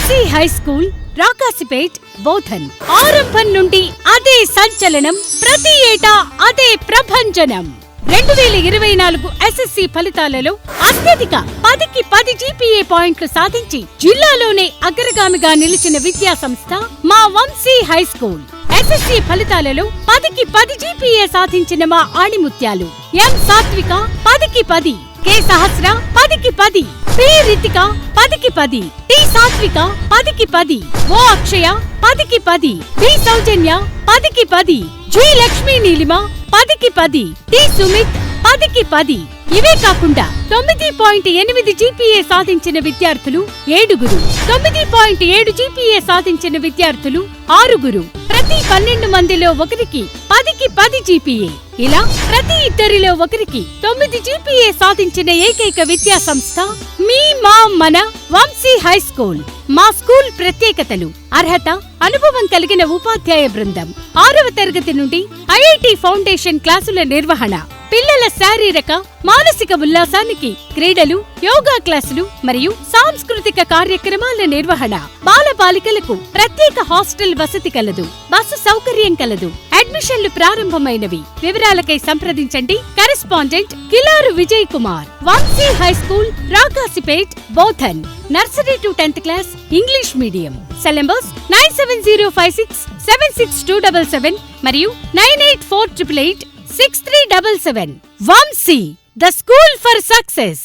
Vamsi high school, Rakasipet, Bodhan. ఆరంభం నుండి అదే సంచలనం, ప్రతి ఏటా అదే ప్రభంజనం. 2024 ఎస్ఎస్సి ఫలితాలలో అత్యధిక 10కి 10 జీపీఏ పాయింట్లు సాధించి జిల్లాలోనే అగ్రగామిగా నిలిచిన విద్యా సంస్థ మా వంశీ హై స్కూల్. ఎస్ఎస్సి ఫలితాలలో 10కి 10 జీపీఏ సాధించిన మా ఆణిముత్యాలు ఎం సాత్విక 10కి 10, కె సహస్ర 10కి 10, పి రితిక 10కి 10, టి సాత్విక 10కి 10, ఓ అక్షయ 10కి 10, బి సౌజన్య 10కి 10, జి లక్ష్మీ నీలిమ 10కి 10, టి సుమిత్ 10కి 10. ఇవే కాకుండా 9.8 జీపీఏ సాధించిన విద్యార్థులు 7గురు, 9.7 జీపీఏ సాధించిన విద్యార్థులు 6గురు. ప్రతి 12 మందిలో ఒకరికి 10కి 10 జీపీఏ. ఇలా ప్రతి ఇద్దరిలో ఒకరికి 9 జీపీఏ సాధించిన ఏకైక విద్యా సంస్థ మీ మా మన వంశీ హై స్కూల్. మా స్కూల్ ప్రత్యేకతలు: అర్హత, అనుభవం కలిగిన ఉపాధ్యాయ బృందం, 6వ తరగతి నుండి ఐఐటి ఫౌండేషన్ క్లాసుల నిర్వహణ, పిల్లల శారీరక మానసిక ఉల్లాసానికి క్రీడలు, యోగా క్లాసులు మరియు సాంస్కృతిక కార్యక్రమాల నిర్వహణ, బాలబాలికలకు ప్రత్యేక హాస్టల్ వసతి కలదు, బస్సు సౌకర్యం కలదు. అడ్మిషన్లు ప్రారంభమైనవి. వివరాలకై సంప్రదించండి correspondent Kilaru Vijay Kumar. Vamshi high school, Rakasipet, Bodhan. Nursery to 10th class English medium. Cell numbers 9706762777 మరియు 9848863777. Vamsi, the school for success.